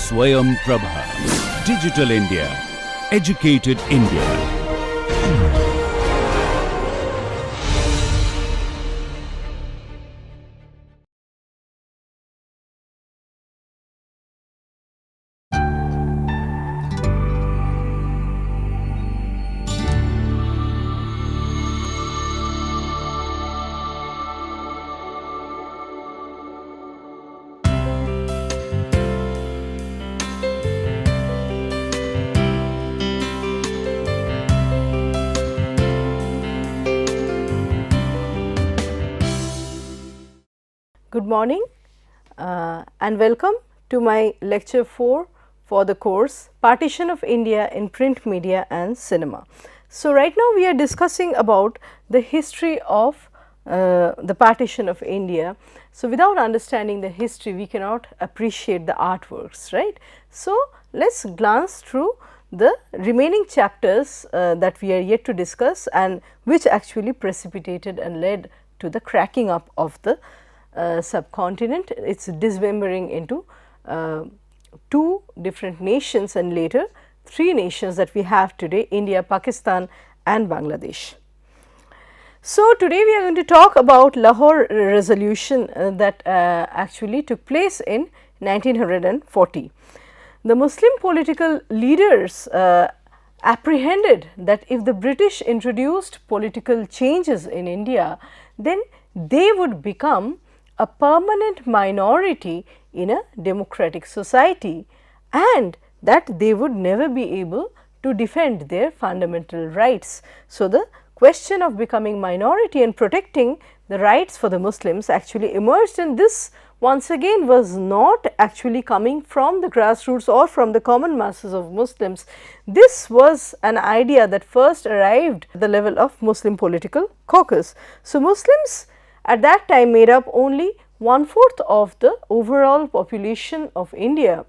Swayam Prabha. Digital India. Educated India. Good morning and welcome to my lecture 4 for the course Partition of India in Print Media and Cinema. So, right now we are discussing about the history of the partition of India. So, without understanding the history we cannot appreciate the artworks, right. So, let us glance through the remaining chapters that we are yet to discuss and which actually precipitated and led to the cracking up of the subcontinent, its dismembering into 2 different nations and later 3 nations that we have today, India, Pakistan and Bangladesh. So, today we are going to talk about Lahore resolution that actually took place in 1940. The Muslim political leaders apprehended that if the British introduced political changes in India, then they would become a permanent minority in a democratic society and that they would never be able to defend their fundamental rights. So, the question of becoming minority and protecting the rights for the Muslims actually emerged, and this once again was not actually coming from the grassroots or from the common masses of Muslims. This was an idea that first arrived at the level of Muslim political caucus. So, Muslims at that time made up only 1/4 of the overall population of India,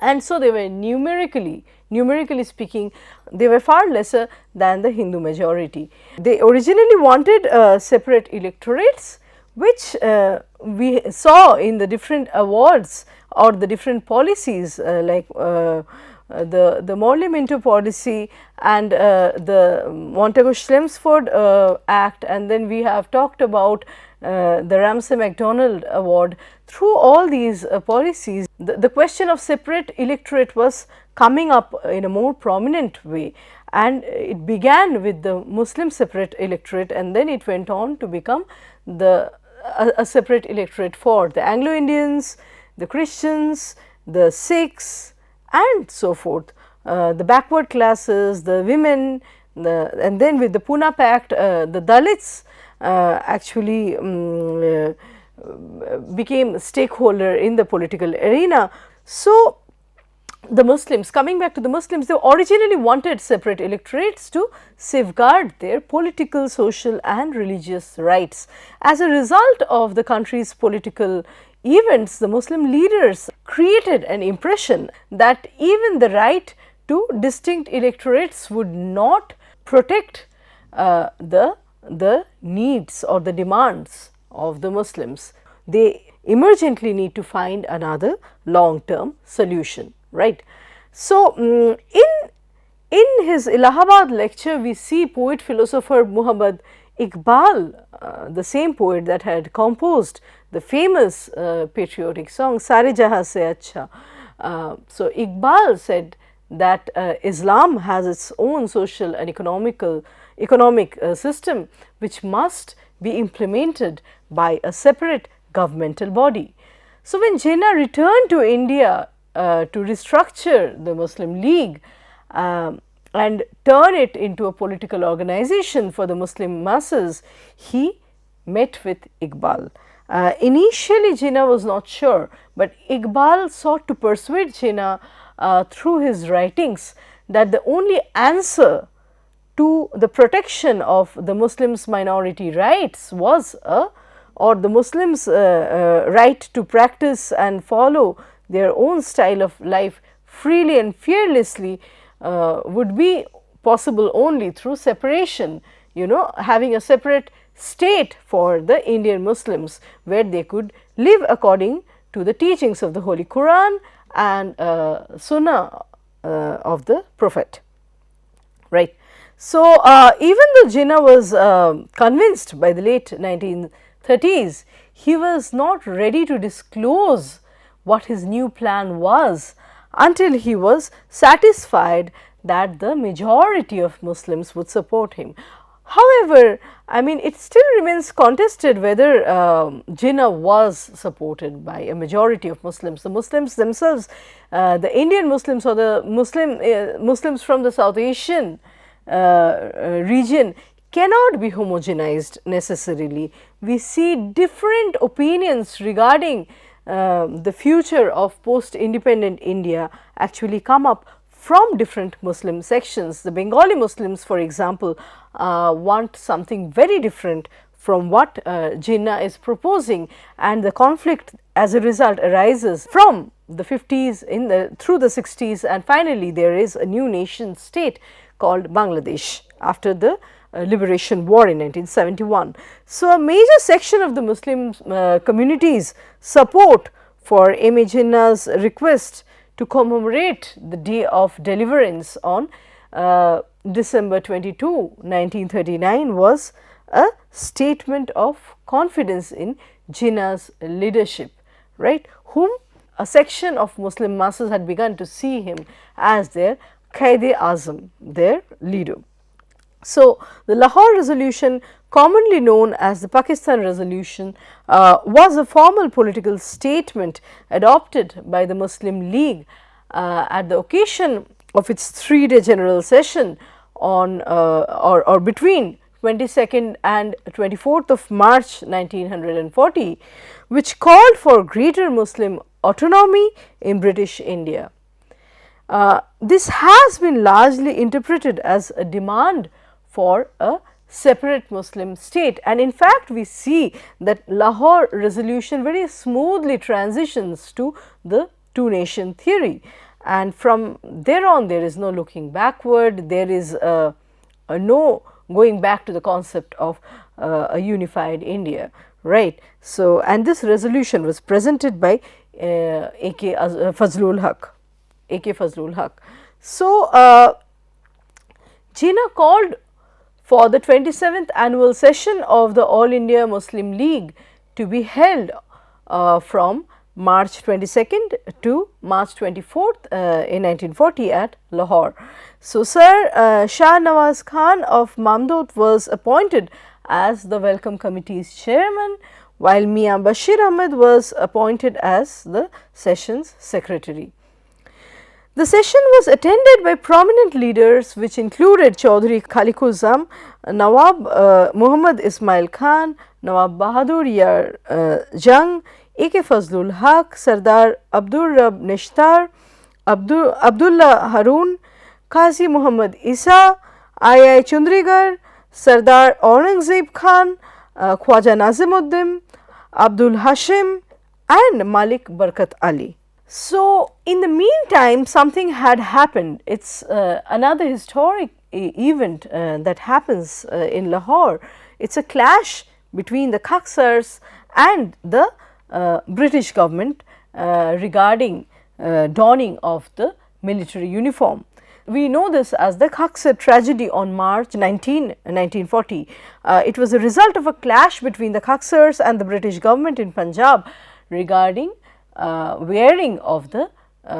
and so they were numerically speaking, they were far lesser than the Hindu majority. They originally wanted separate electorates, which we saw in the different awards or the different policies like the Morley-Minto policy and the Montagu-Chelmsford Act, and then we have talked about the Ramsay-MacDonald Award. Through all these policies, the question of separate electorate was coming up in a more prominent way, and it began with the Muslim separate electorate, and then it went on to become a separate electorate for the Anglo-Indians, the Christians, the Sikhs and so forth, the backward classes, the women, and then with the Pune Pact, the Dalits actually became a stakeholder in the political arena. So, the Muslims, coming back to the Muslims, they originally wanted separate electorates to safeguard their political, social and religious rights. As a result of the country's political events, the Muslim leaders created an impression that even the right to distinct electorates would not protect the needs or the demands of the Muslims. They emergently need to find another long term solution, right. So, in his Allahabad lecture, we see poet philosopher Muhammad Iqbal, the same poet that had composed the famous patriotic song Sare Jahan Se Acha. So, Iqbal said that Islam has its own social and economic system which must be implemented by a separate governmental body. So, when Jinnah returned to India to restructure the Muslim League and turn it into a political organization for the Muslim masses, he met with Iqbal. Initially Jinnah was not sure, but Iqbal sought to persuade Jinnah through his writings that the only answer to the protection of the Muslims' minority rights was or the Muslims' right to practice and follow their own style of life freely and fearlessly would be possible only through separation, having a separate state for the Indian Muslims where they could live according to the teachings of the Holy Quran and Sunnah of the Prophet, right. So, even though Jinnah was convinced by the late 1930s, he was not ready to disclose what his new plan was until he was satisfied that the majority of Muslims would support him. However, I mean, it still remains contested whether Jinnah was supported by a majority of Muslims. The Muslims themselves, the Indian Muslims or the Muslims from the South Asian region cannot be homogenized necessarily. We see different opinions regarding the future of post-independent India actually come up from different Muslim sections. The Bengali Muslims, for example, want something very different from what Jinnah is proposing, and the conflict as a result arises from the 50s through the 60s, and finally there is a new nation state called Bangladesh after the liberation war in 1971. So, a major section of the Muslim community's support for M.A. Jinnah's request to commemorate the day of deliverance on December 22, 1939 was a statement of confidence in Jinnah's leadership, right, whom a section of Muslim masses had begun to see him as their Qaid-e-Azam, their leader. So, the Lahore resolution, commonly known as the Pakistan resolution, was a formal political statement adopted by the Muslim League at the occasion of its 3-day general session on or between 22nd and 24th of March 1940, which called for greater Muslim autonomy in British India. This has been largely interpreted as a demand for a separate Muslim state, and in fact, we see that Lahore resolution very smoothly transitions to the two nation theory, and from there on there is no looking backward, there is no going back to the concept of a unified India, right. So, and this resolution was presented by A.K. Fazlul Haq, A.K. Fazlul Haq. So, Jinnah called for the 27th annual session of the All India Muslim League to be held from March 22nd to March 24th in 1940 at Lahore. So, Sir Shah Nawaz Khan of Mamdod was appointed as the Welcome Committee's chairman, while Mian Bashir Ahmed was appointed as the session's secretary. The session was attended by prominent leaders which included Chaudhry Khalikuzam, Nawab Muhammad Ismail Khan, Nawab Bahadur Yar Jang, A.K. Fazlul Haq, Sardar Abdur Rab Nishtar, Abdullah Harun, Qazi Muhammad Isa, I.I. Chundrigar, Sardar Aurangzeb Khan, Khwaja Nazimuddin, Abdul Hashim and Malik Barkat Ali. So, in the meantime, something had happened. It is another historic event that happens in Lahore. It is a clash between the Khaksars and the British government regarding donning of the military uniform. We know this as the Khaksar tragedy on March 19, 1940. It was a result of a clash between the Khaksars and the British government in Punjab regarding wearing of the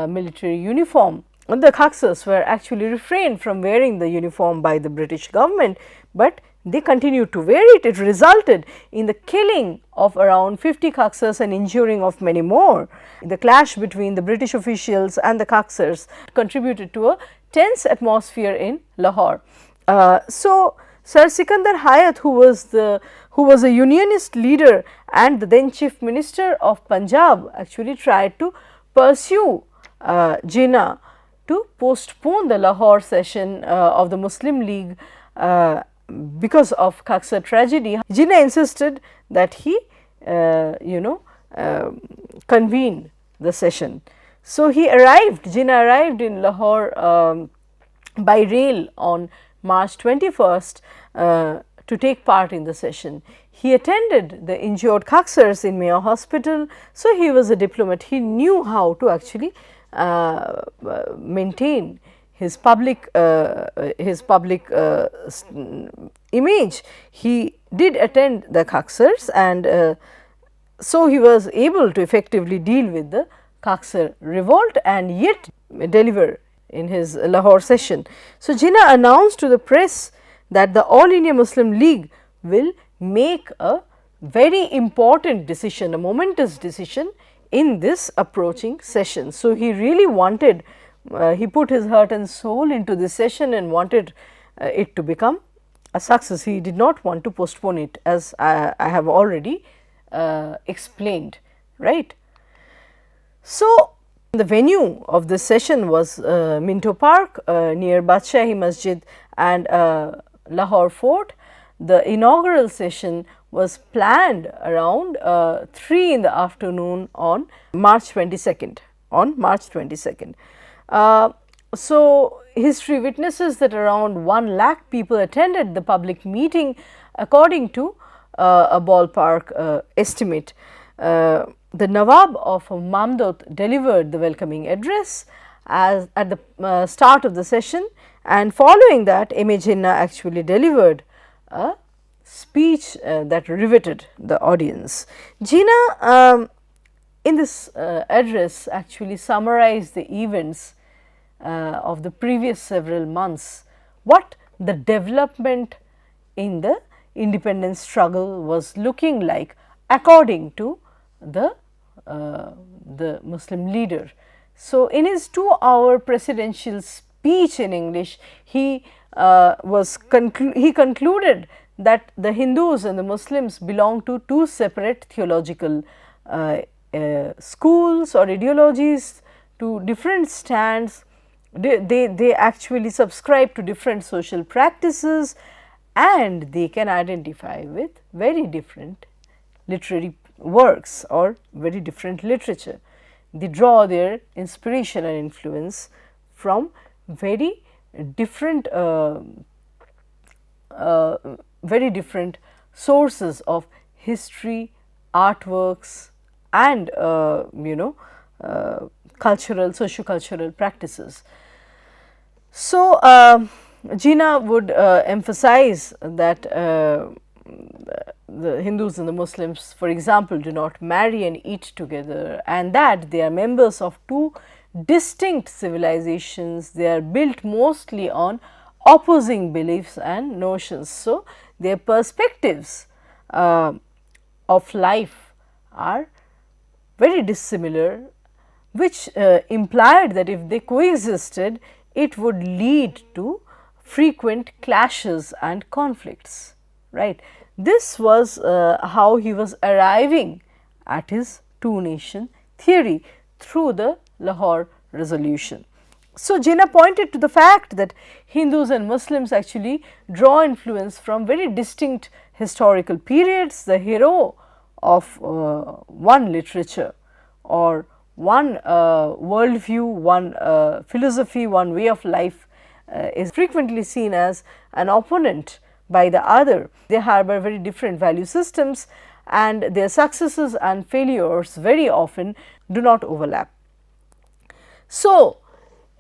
military uniform. The Khaksars were actually refrained from wearing the uniform by the British government, but they continued to wear it. It resulted in the killing of around 50 Khaksars and injuring of many more. The clash between the British officials and the Khaksars contributed to a tense atmosphere in Lahore. So, Sir Sikandar Hayat, who was a unionist leader and the then chief minister of Punjab, actually tried to pursue Jinnah to postpone the Lahore session of the Muslim League because of Khaksar tragedy. Jinnah insisted that he convene the session. So, Jinnah arrived in Lahore by rail on March 21st to take part in the session. He attended the injured Khaksars in Mayo Hospital. So, he was a diplomat. He knew how to actually maintain his public image, he did attend the Khaksars, and so he was able to effectively deal with the Khaksar revolt and yet deliver in his Lahore session. So, Jinnah announced to the press that the All India Muslim League will make a very important decision, a momentous decision in this approaching session. So, he really wanted, he put his heart and soul into this session and wanted it to become a success. He did not want to postpone it, as I have already explained, right. So, the venue of this session was Minto Park near Badshahi Masjid and Lahore Fort. The inaugural session was planned around 3 in the afternoon on March 22nd, so, history witnesses that around 1 lakh people attended the public meeting according to a ballpark estimate. The Nawab of Mamdot delivered the welcoming address as at the start of the session, and following that M.A. Jinnah actually delivered a speech that riveted the audience. Jinnah in this address actually summarized the events of the previous several months, what the development in the independence struggle was looking like according to the Muslim leader. So, in his 2-hour presidential speech in English, he concluded that the Hindus and the Muslims belong to 2 separate theological schools or ideologies, to different stands. They actually subscribe to different social practices, and they can identify with very different literary works or very different literature. They draw their inspiration and influence from very different sources of history, artworks, and cultural, socio-cultural practices. So, Jinnah would emphasize that the Hindus and the Muslims, for example, do not marry and eat together, and that they are members of 2 distinct civilizations. They are built mostly on opposing beliefs and notions. So, their perspectives of life are very dissimilar, which implied that if they coexisted, it would lead to frequent clashes and conflicts, right. This was how he was arriving at his 2-nation theory through the Lahore resolution. So, Jinnah pointed to the fact that Hindus and Muslims actually draw influence from very distinct historical periods. The hero of one literature or one worldview, one philosophy, one way of life is frequently seen as an opponent by the other. They harbor very different value systems, and their successes and failures very often do not overlap. So,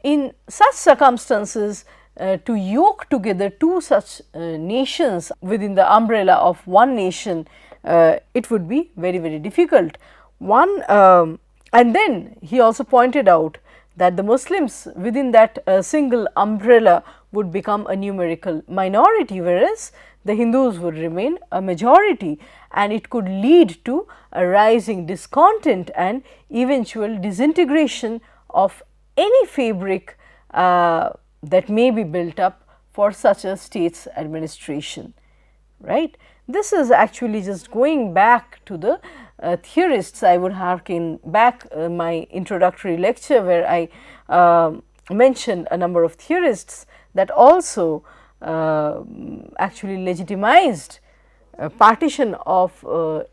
in such circumstances, to yoke together 2 such nations within the umbrella of one nation, it would be very, very difficult. And then he also pointed out that the Muslims within that single umbrella would become a numerical minority, whereas the Hindus would remain a majority, and it could lead to a rising discontent and eventual disintegration of any fabric that may be built up for such a state's administration, right. This is actually just going back to the theorists. I would harken back my introductory lecture where I mentioned a number of theorists that also actually legitimized partition of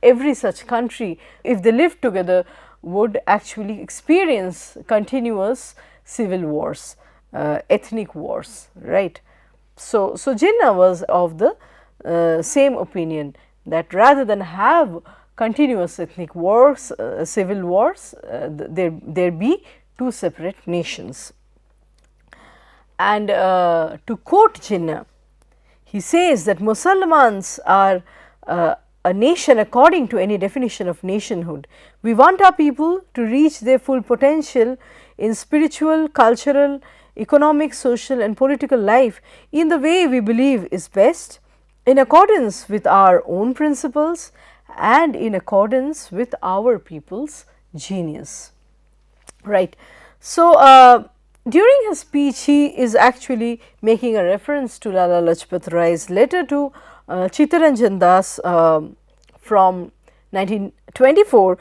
every such country, if they lived together, would actually experience continuous civil wars, ethnic wars, right. So, Jinnah was of the same opinion that rather than have continuous ethnic wars, civil wars, there be two separate nations. And to quote Jinnah, he says that Mussalmans are a nation according to any definition of nationhood. We want our people to reach their full potential in spiritual, cultural, economic, social and political life in the way we believe is best, in accordance with our own principles and in accordance with our people's genius. Right. So, during his speech, he is actually making a reference to Lala Lajpat Rai's letter to Chittaranjan Das from 1924,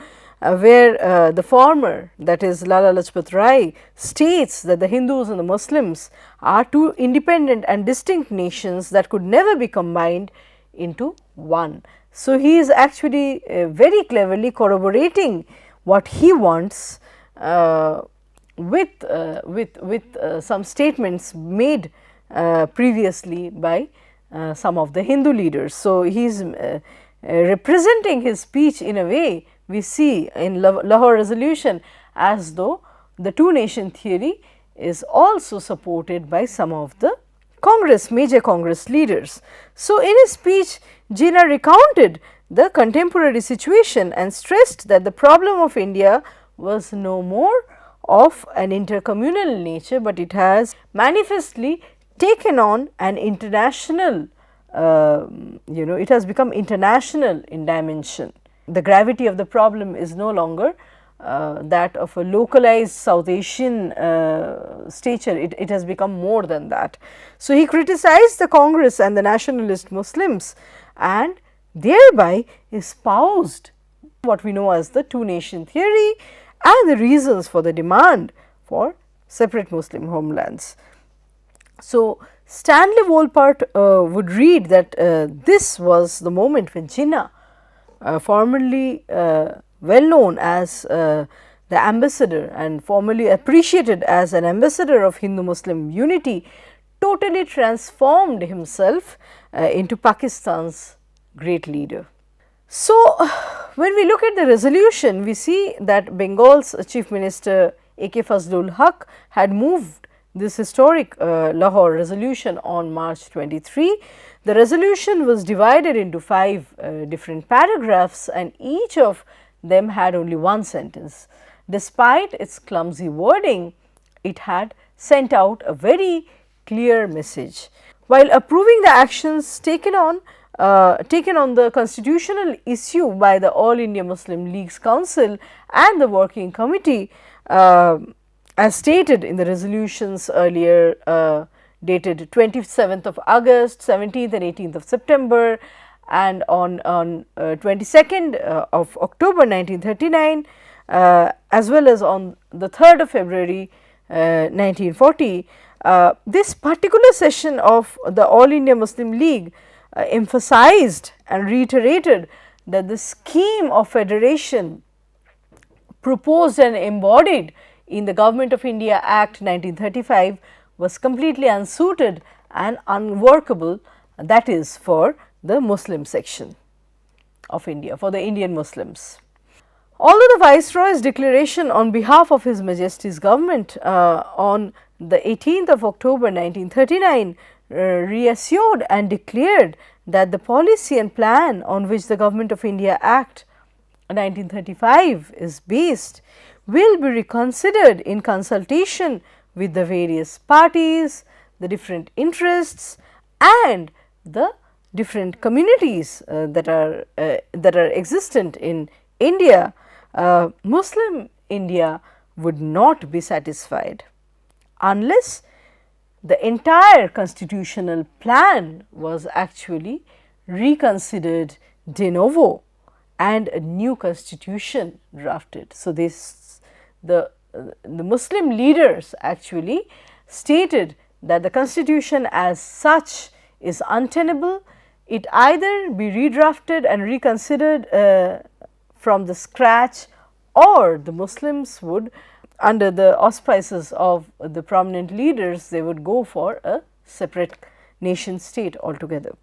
where the former, that is Lala Lajpat Rai, states that the Hindus and the Muslims are two independent and distinct nations that could never be combined into one. So, he is actually very cleverly corroborating what he wants with some statements made previously by some of the Hindu leaders. So, he is representing his speech in a way we see in Lahore resolution as though the two nation theory is also supported by some of the major Congress leaders. So, in his speech, Jinnah recounted the contemporary situation and stressed that the problem of India was no more of an intercommunal nature, but it has manifestly taken on an international, it has become international in dimension. The gravity of the problem is no longer that of a localized South Asian stature, it has become more than that. So, he criticized the Congress and the nationalist Muslims and thereby espoused what we know as the two nation theory and the reasons for the demand for separate Muslim homelands. So, Stanley Wolpert would read that this was the moment when Jinnah, formerly well known as the ambassador and formerly appreciated as an ambassador of Hindu Muslim unity, totally transformed himself into Pakistan's great leader. So, when we look at the resolution, we see that Bengal's Chief Minister A.K. Fazlul Haq had moved this historic Lahore resolution on March 23. The resolution was divided into 5 different paragraphs and each of them had only one sentence. Despite its clumsy wording, it had sent out a very clear message. While approving the actions taken on the constitutional issue by the All India Muslim League's Council and the Working Committee, as stated in the resolutions earlier dated 27th of August, 17th and 18th of September and on 22nd of October 1939, as well as on the 3rd of February 1940, this particular session of the All India Muslim League emphasized and reiterated that the scheme of federation proposed and embodied in the Government of India Act 1935 was completely unsuited and unworkable, that is for the Muslim section of India, for the Indian Muslims. Although the Viceroy's declaration on behalf of His Majesty's government on the 18th of October 1939 reassured and declared that the policy and plan on which the Government of India Act 1935 is based will be reconsidered in consultation with the various parties, the different interests and the different communities that are existent in India. Muslim India would not be satisfied unless the entire constitutional plan was actually reconsidered de novo and a new constitution drafted. So, the Muslim leaders actually stated that the constitution as such is untenable. It either be redrafted and reconsidered from the scratch, or the Muslims would, under the auspices of the prominent leaders, they would go for a separate nation state altogether.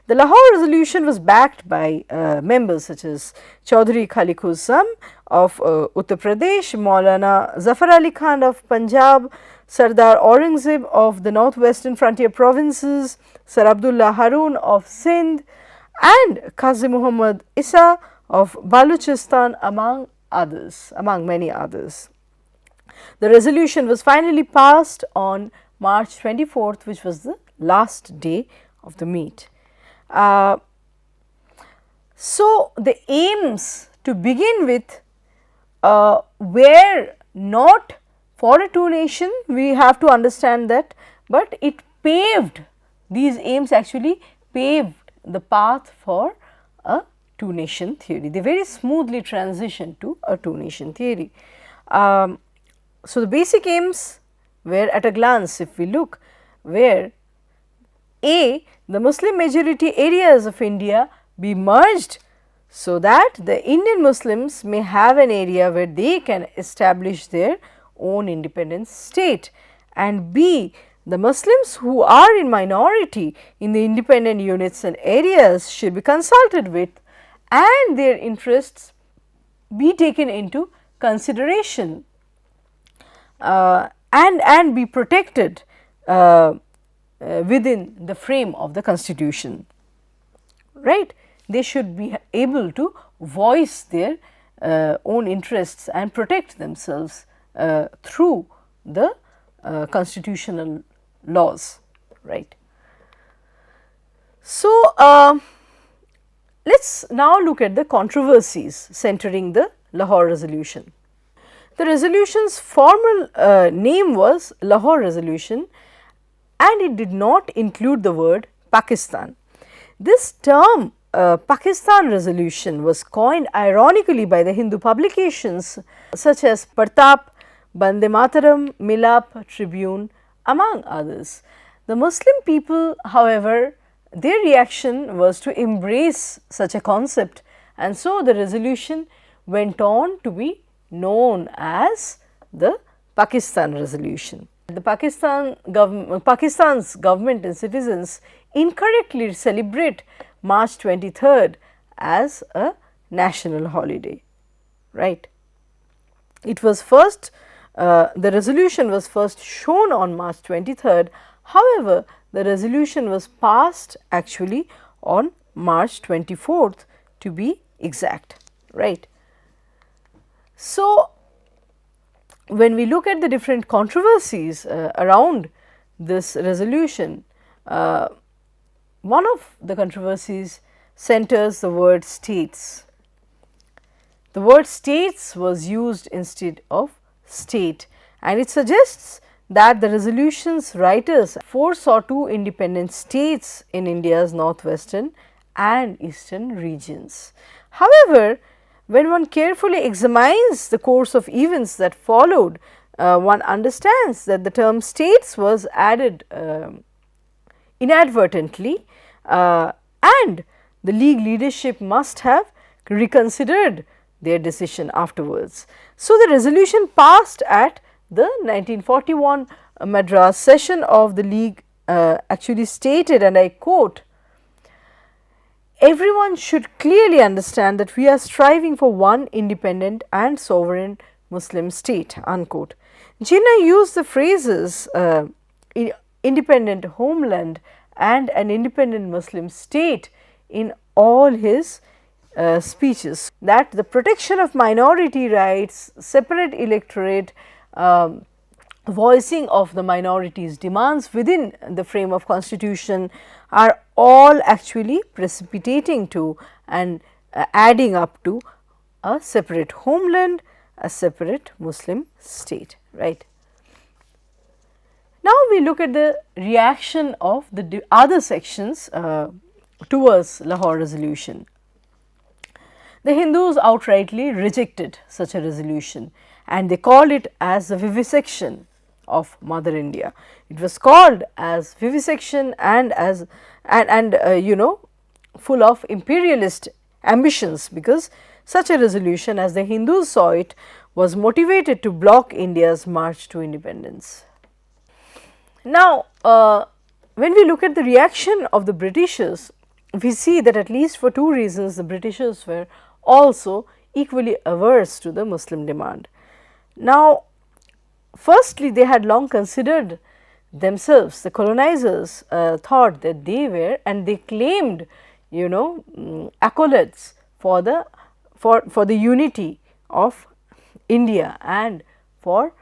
The Lahore resolution was backed by members such as Chaudhry Khaliquzzam of Uttar Pradesh, Maulana Zafar Ali Khan of Punjab, Sardar Aurangzeb of the northwestern frontier provinces, Sir Abdullah Haroon of Sindh, and Qazi Muhammad Isa of Baluchistan, among others, among many others. The resolution was finally passed on March 24th, which was the last day of the meet. So, the aims to begin with were not for a two nation, we have to understand that, but it paved, these aims actually paved the path for a two nation theory. They very smoothly transitioned to a two nation theory. So, the basic aims were, at a glance if we look, were A, the Muslim majority areas of India be merged so that the Indian Muslims may have an area where they can establish their own independent state, and B, the Muslims who are in minority in the independent units and areas should be consulted with and their interests be taken into consideration and be protected within the frame of the constitution, right. They should be able to voice their own interests and protect themselves through the constitutional laws, right. So, let us now look at the controversies centering the Lahore resolution. The resolution's formal name was Lahore resolution, and it did not include the word Pakistan. This term Pakistan resolution was coined ironically by the Hindu publications such as Pratap, Bande Mataram, Milap, Tribune, among others. The Muslim people, however, their reaction was to embrace such a concept, and so the resolution went on to be known as the Pakistan resolution. The Pakistan's government and citizens incorrectly celebrate March 23rd as a national holiday, right. It was first, the resolution was first shown on March 23rd, however, the resolution was passed actually on March 24th to be exact, right. So, when we look at the different controversies around this resolution, one of the controversies centers the word states. The word states was used instead of state, and it suggests that the resolution's writers foresaw two independent states in India's northwestern and eastern regions. However, when one carefully examines the course of events that followed, one understands that the term states was added inadvertently, and the league leadership must have reconsidered their decision afterwards. So, the resolution passed at the 1941 Madras session of the league actually stated, and I quote, "Everyone should clearly understand that we are striving for one independent and sovereign Muslim state," unquote. Jinnah used the phrases independent homeland and an independent Muslim state in all his speeches, that the protection of minority rights, separate electorate, voicing of the minorities' demands within the frame of constitution are all actually precipitating to and adding up to a separate homeland, a separate Muslim state, right. Now, we look at the reaction of the other sections towards Lahore resolution. The Hindus outrightly rejected such a resolution, and they called it as the vivisection of Mother India. It was called as vivisection and as full of imperialist ambitions, because such a resolution, as the Hindus saw it, was motivated to block India's march to independence. Now, when we look at the reaction of the Britishers, we see that at least for two reasons the Britishers were also equally averse to the Muslim demand. Now, firstly, they had long considered themselves, the colonizers thought that they were, and they claimed, accolades for the unity of India and for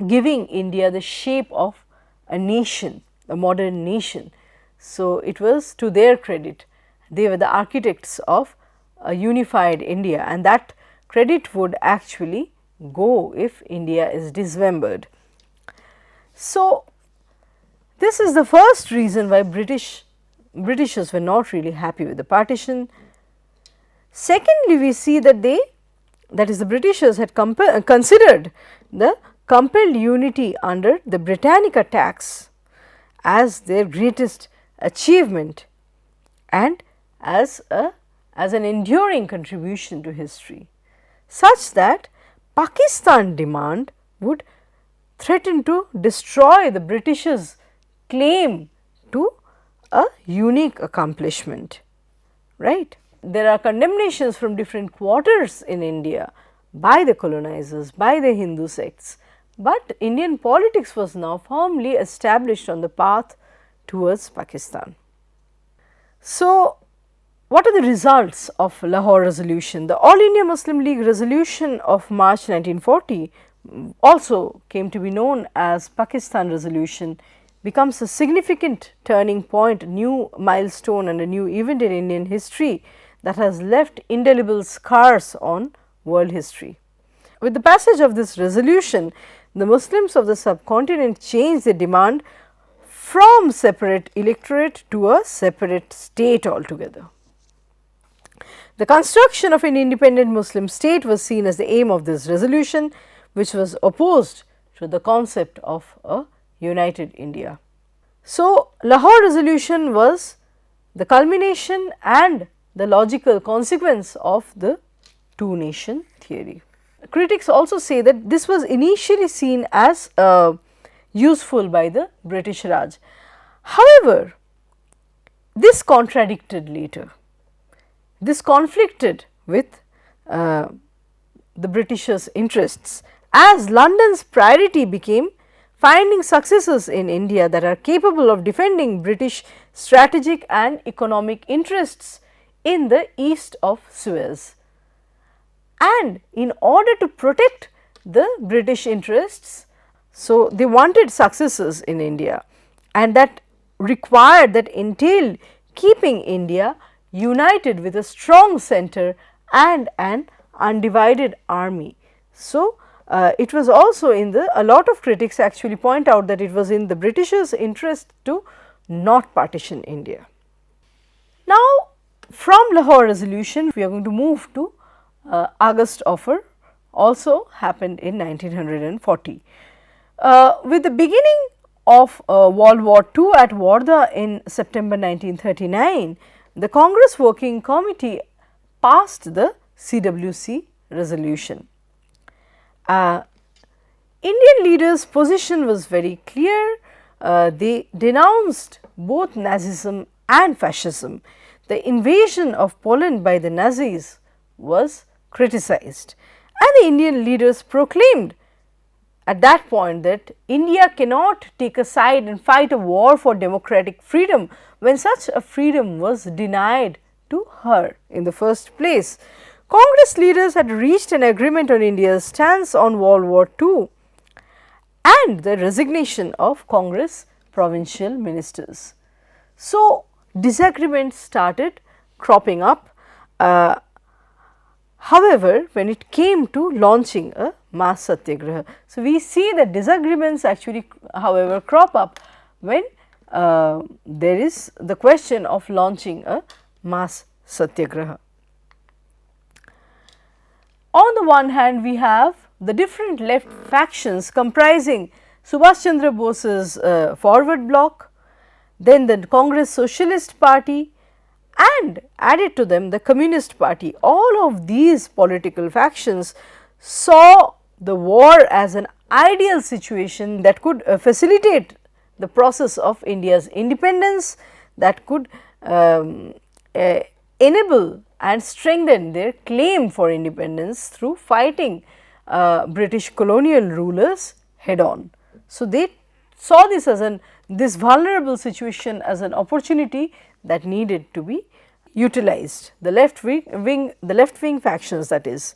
giving India the shape of a nation, a modern nation. So, it was to their credit, they were the architects of a unified India, and that credit would actually go if India is dismembered. So, this is the first reason why Britishers were not really happy with the partition. Secondly, we see that that is the Britishers had considered the compelled unity under the Britannica tax as their greatest achievement and as an enduring contribution to history, such that Pakistan demand would threaten to destroy the Britishers' claim to a unique accomplishment, right. There are condemnations from different quarters in India by the colonizers, by the Hindu sects, but Indian politics was now firmly established on the path towards Pakistan. So, what are the results of Lahore Resolution? The All India Muslim League Resolution of March 1940, also came to be known as Pakistan Resolution, becomes a significant turning point, a new milestone and a new event in Indian history that has left indelible scars on world history. With the passage of this resolution, the Muslims of the subcontinent changed their demand from separate electorate to a separate state altogether. The construction of an independent Muslim state was seen as the aim of this resolution, which was opposed to the concept of a united India. So, Lahore Resolution was the culmination and the logical consequence of the two nation theory. Critics also say that this was initially seen as useful by the British Raj. However, this contradicted later. This conflicted with the Britishers' interests, as London's priority became finding successors in India that are capable of defending British strategic and economic interests in the east of Suez. And in order to protect the British interests, so they wanted successors in India, and that required, that entailed keeping India united with a strong center and an undivided army. So, it was also in a lot of critics actually point out that it was in the Britishers' interest to not partition India. Now, from Lahore Resolution, we are going to move to August Offer, also happened in 1940. With the beginning of World War II at Wardha in September 1939, the Congress Working Committee passed the CWC resolution. Indian leaders' position was very clear. They denounced both Nazism and fascism. The invasion of Poland by the Nazis was criticized, and the Indian leaders proclaimed at that point that India cannot take a side and fight a war for democratic freedom when such a freedom was denied to her in the first place. Congress leaders had reached an agreement on India's stance on World War II and the resignation of Congress provincial ministers. So, disagreements started cropping up. However, when it came to launching a mass satyagraha, so we see that disagreements actually, however, crop up when there is the question of launching a mass satyagraha. On the one hand, we have the different left factions comprising Subhash Chandra Bose's forward bloc, then the Congress Socialist Party, and added to them the Communist Party. All of these political factions saw the war as an ideal situation that could facilitate the process of India's independence, that could enable and strengthen their claim for independence through fighting British colonial rulers head on. So, they saw this as this vulnerable situation as an opportunity that needed to be utilized, the left wing factions, that is.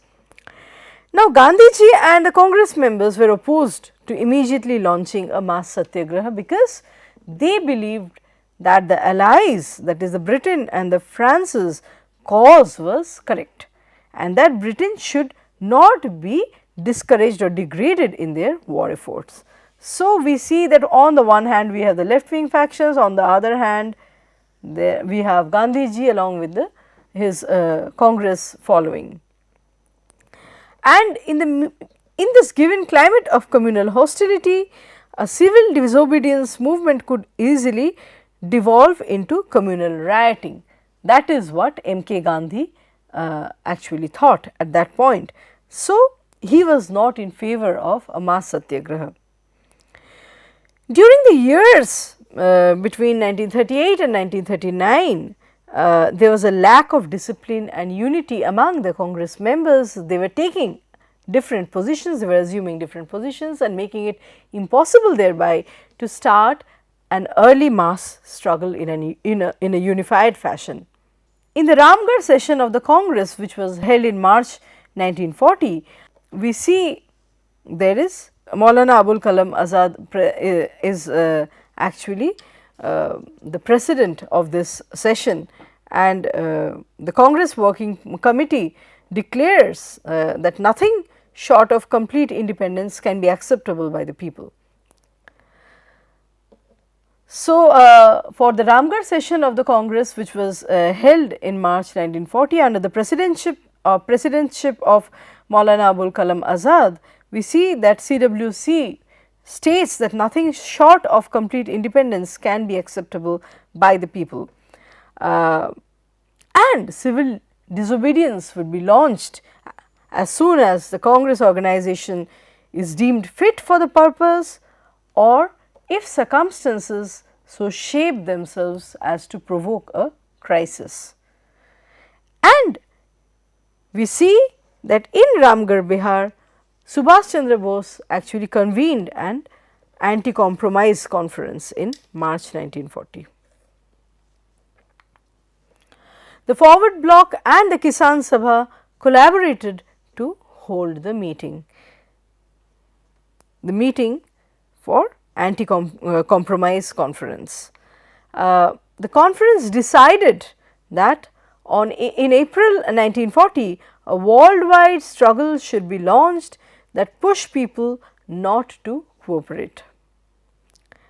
Now, Gandhiji and the Congress members were opposed to immediately launching a mass satyagraha because they believed that the allies, that is the Britain and the France's cause was correct, and that Britain should not be discouraged or degraded in their war efforts. So, we see that on the one hand we have the left wing factions, on the other hand we have Gandhiji along with his Congress following. And in this given climate of communal hostility, a civil disobedience movement could easily devolve into communal rioting. That is what M.K. Gandhi actually thought at that point. So, he was not in favor of a mass satyagraha. During the years between 1938 and 1939, there was a lack of discipline and unity among the Congress members. They were taking different positions, they were assuming different positions and making it impossible thereby to start an early mass struggle in a unified fashion. In the Ramgarh session of the Congress, which was held in March 1940, we see there is Maulana Abul Kalam Azad is actually the president of this session, and the Congress Working Committee declares that nothing short of complete independence can be acceptable by the people. So, for the Ramgarh session of the Congress, which was held in March 1940 under the presidentship of Maulana Abul Kalam Azad, we see that CWC states that nothing short of complete independence can be acceptable by the people, and civil disobedience would be launched as soon as the Congress organization is deemed fit for the purpose, or if circumstances so shape themselves as to provoke a crisis. And we see that in Ramgarh, Bihar, Subhash Chandra Bose actually convened an anti-compromise conference in March 1940. The Forward Bloc and the Kisan Sabha collaborated to hold the meeting for anti-compromise conference. The conference decided that in April 1940, a worldwide struggle should be launched that push people not to cooperate.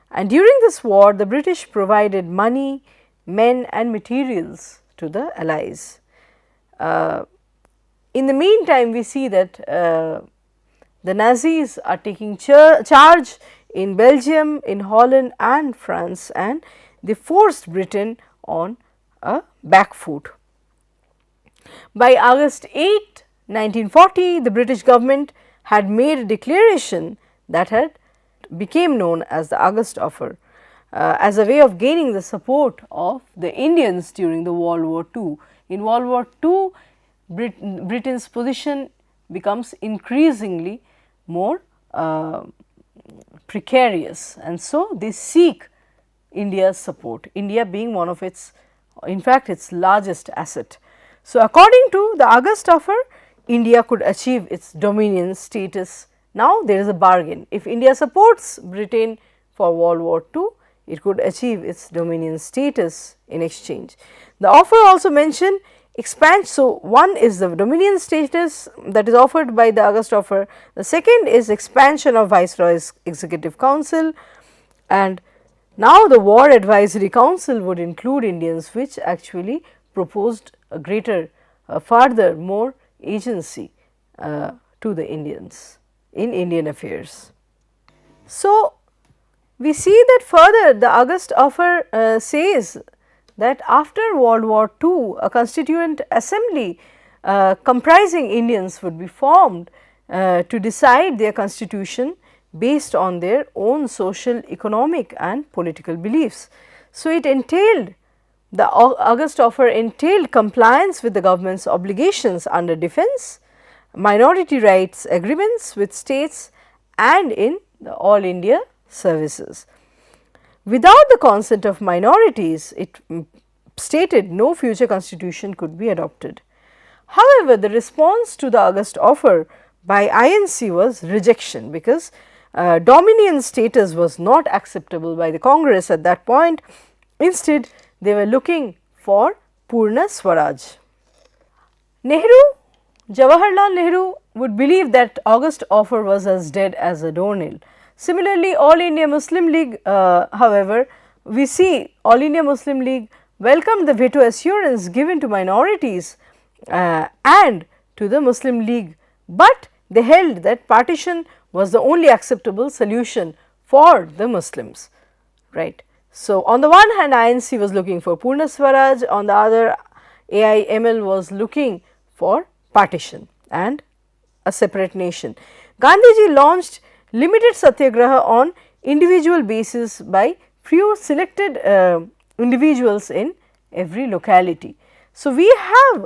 And during this war, the British provided money, men and materials to the allies. In the meantime, we see that the Nazis are taking charge in Belgium, in Holland and France, and they forced Britain on a back foot. By August 8, 1940, the British government had made a declaration that had became known as the August Offer, as a way of gaining the support of the Indians during the World War II. In World War II, Britain's position becomes increasingly more precarious, and so they seek India's support, India being one of its, in fact, its largest asset. So, according to the August Offer, India could achieve its dominion status. Now, there is a bargain. If India supports Britain for World War II, it could achieve its dominion status in exchange. The offer also mentioned expansion. So, one is the dominion status that is offered by the August Offer. The second is expansion of Viceroy's Executive Council, and now the War Advisory Council would include Indians, which actually proposed a greater, further more agency to the Indians in Indian affairs. So, we see that further the August Offer says that after World War II, a constituent assembly comprising Indians would be formed to decide their constitution based on their own social, economic and political beliefs. So, it entailed The August offer entailed compliance with the government's obligations under defence, minority rights agreements with states and in the All India services. Without the consent of minorities, it stated no future constitution could be adopted. However, the response to the August offer by INC was rejection, because dominion status was not acceptable by the Congress at that point. Instead, they were looking for Purna Swaraj. Jawaharlal Nehru would believe that August offer was as dead as a doornail. Similarly, All India Muslim League, however, we see All India Muslim League welcomed the veto assurance given to minorities and to the Muslim League, but they held that partition was the only acceptable solution for the Muslims, right. So, on the one hand INC was looking for Purna Swaraj, on the other AIML was looking for partition and a separate nation. Gandhiji launched limited satyagraha on individual basis by few selected individuals in every locality. So, we have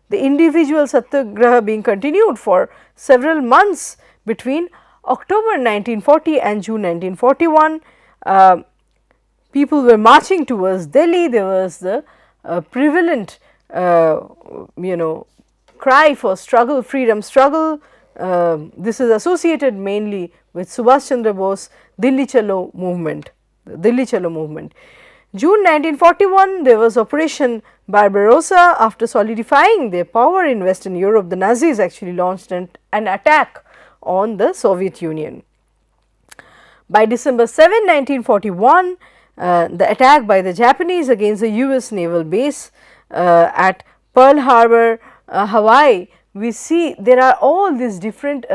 the individual satyagraha being continued for several months between October 1940 and June 1941. People were marching towards Delhi. There was the prevalent cry for struggle, freedom struggle. This is associated mainly with Subhash Chandra Bose Delhi Chalo movement, June 1941, there was Operation Barbarossa. After solidifying their power in Western Europe, the Nazis actually launched an attack on the Soviet Union. By December 7, 1941, the attack by the Japanese against the US naval base at Pearl Harbor, Hawaii, we see there are all these different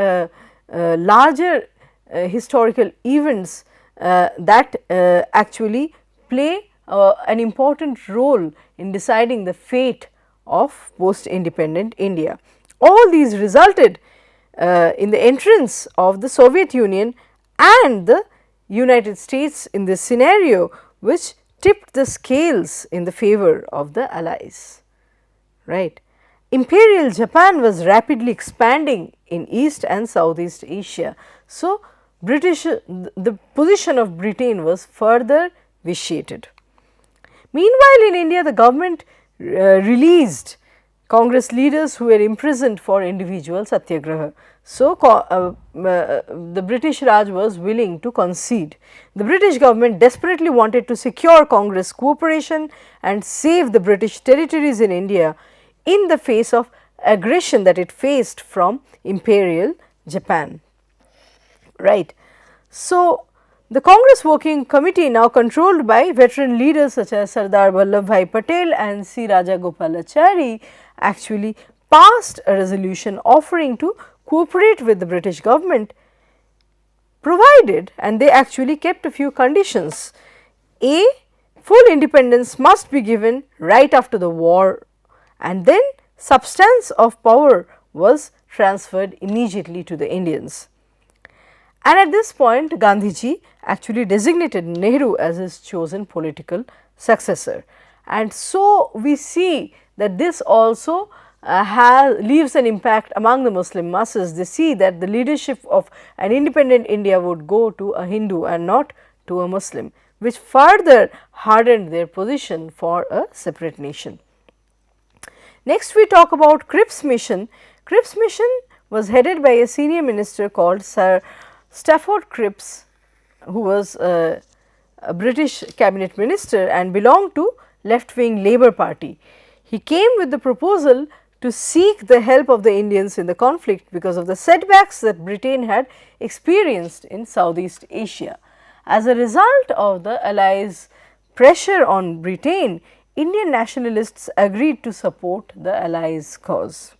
larger historical events that actually play an important role in deciding the fate of post independent India. All these resulted in the entrance of the Soviet Union and the United States in this scenario, which tipped the scales in the favor of the Allies, right. Imperial Japan was rapidly expanding in East and Southeast Asia. So, the position of Britain was further vitiated. Meanwhile, in India the government released Congress leaders who were imprisoned for individual satyagraha. So, the British Raj was willing to concede. The British government desperately wanted to secure Congress cooperation and save the British territories in India in the face of aggression that it faced from Imperial Japan, right. So, the Congress Working Committee, now controlled by veteran leaders such as Sardar Vallabhbhai Patel and C. Rajagopalachari, actually passed a resolution offering to cooperate with the British government, provided, and they actually kept a few conditions. A, full independence must be given right after the war, and then substance of power was transferred immediately to the Indians. And at this point Gandhiji actually designated Nehru as his chosen political successor. And so, we see that this also leaves an impact among the Muslim masses. They see that the leadership of an independent India would go to a Hindu and not to a Muslim, which further hardened their position for a separate nation. Next, we talk about Cripps mission. Cripps mission was headed by a senior minister called Sir Stafford Cripps, who was a British cabinet minister and belonged to left wing Labour Party. He came with the proposal to seek the help of the Indians in the conflict because of the setbacks that Britain had experienced in Southeast Asia. As a result of the Allies' pressure on Britain, Indian nationalists agreed to support the Allies' cause.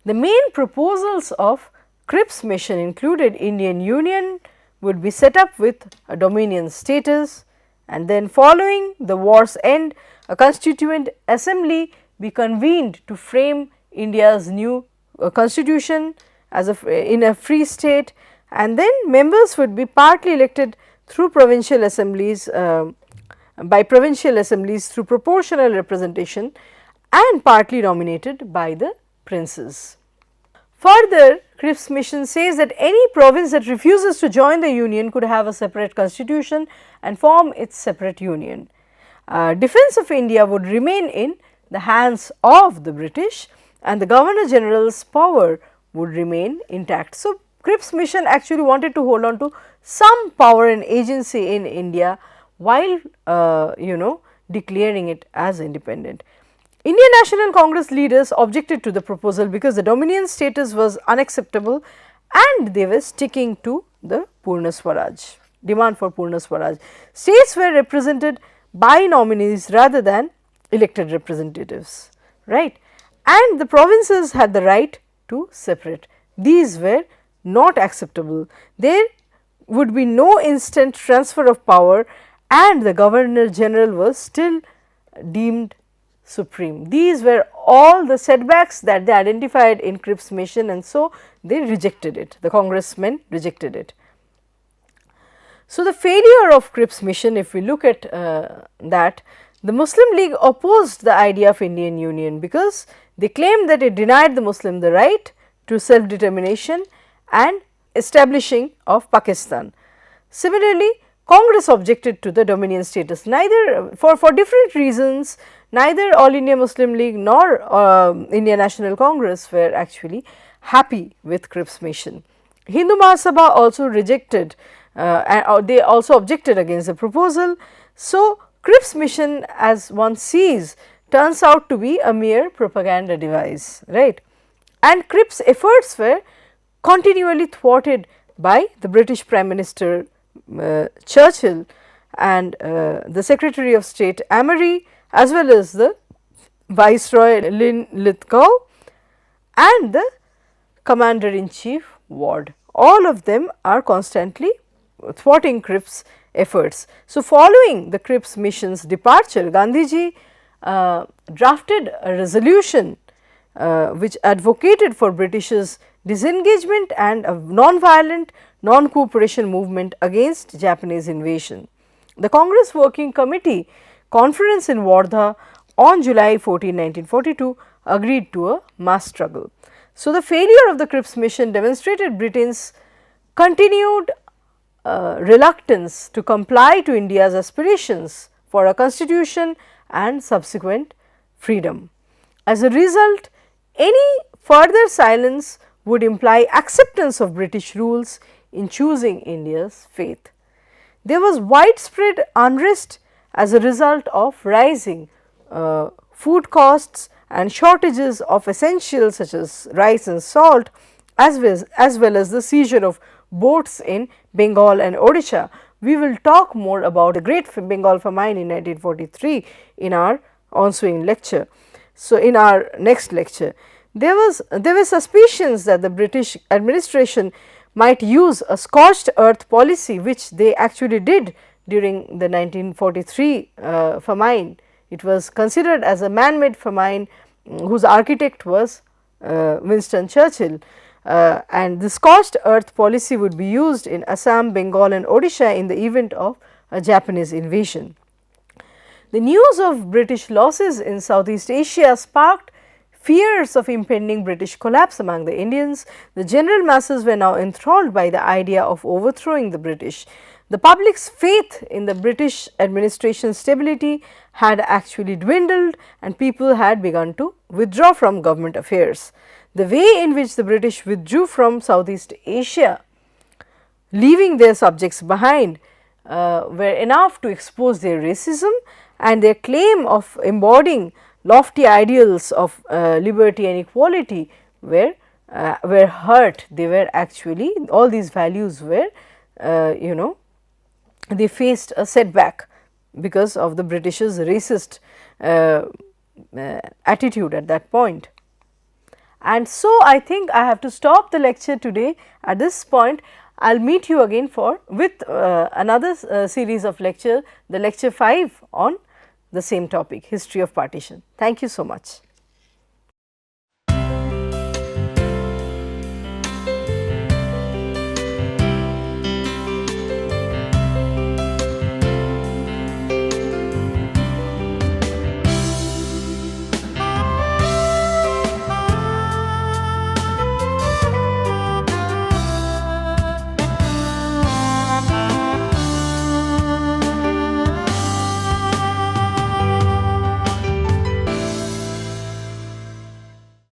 The main proposals of Cripps mission included Indian Union would be set up with a dominion status, and then following the war's end, a constituent assembly be convened to frame India's new constitution as in a free state, and then members would be partly elected through provincial assemblies by provincial assemblies through proportional representation and partly nominated by the princes. Further, Cripps mission says that any province that refuses to join the union could have a separate constitution and form its separate union. Defence of India would remain in the hands of the British and the Governor General's power would remain intact. So, Cripps mission actually wanted to hold on to some power and agency in India while declaring it as independent. Indian National Congress leaders objected to the proposal because the dominion status was unacceptable and they were sticking to the Purna Swaraj, demand for Purna Swaraj. States were represented by nominees rather than elected representatives, right, and the provinces had the right to separate. These were not acceptable. There would be no instant transfer of power and the Governor General was still deemed supreme. These were all the setbacks that they identified in Cripps mission and so they rejected it, the congressmen rejected it. So, the failure of Cripps mission, if we look at that, the Muslim League opposed the idea of Indian Union because they claimed that it denied the Muslim the right to self-determination and establishing of Pakistan. Similarly, Congress objected to the dominion status, neither for different reasons, neither All India Muslim League nor Indian National Congress were actually happy with Cripps mission. Hindu Mahasabha also rejected they also objected against the proposal. So, Cripps mission, as one sees, turns out to be a mere propaganda device, right, and Cripps efforts were continually thwarted by the British Prime Minister Churchill and the Secretary of State Amory as well as the Viceroy Lithgow and the Commander in Chief Ward. All of them are constantly thwarting Cripps efforts. So, following the Cripps mission's departure, Gandhiji drafted a resolution which advocated for British's disengagement and a non-violent non-cooperation movement against Japanese invasion. The Congress Working Committee conference in Wardha on July 14, 1942 agreed to a mass struggle. So, the failure of the Cripps mission demonstrated Britain's continued reluctance to comply to India's aspirations for a constitution and subsequent freedom. As a result, any further silence would imply acceptance of British rules in choosing India's faith. There was widespread unrest as a result of rising food costs and shortages of essentials such as rice and salt as well as the seizure of boats in Bengal and Odisha. We will talk more about the Great Bengal Famine in 1943 in our ensuing lecture. So, in our next lecture, there were suspicions that the British administration might use a scorched earth policy, which they actually did during the 1943 famine. It was considered as a man-made famine whose architect was Winston Churchill. And the scorched earth policy would be used in Assam, Bengal and Odisha in the event of a Japanese invasion. The news of British losses in Southeast Asia sparked fears of impending British collapse among the Indians. The general masses were now enthralled by the idea of overthrowing the British. The public's faith in the British administration's stability had actually dwindled and people had begun to withdraw from government affairs. The way in which the British withdrew from Southeast Asia, leaving their subjects behind, were enough to expose their racism and their claim of embodying lofty ideals of liberty and equality were hurt. They were actually, all these values were they faced a setback because of the British's racist attitude at that point. And so, I think I have to stop the lecture today at this point. I will meet you again with another series of lecture, the lecture 5 on the same topic, history of partition. Thank you so much.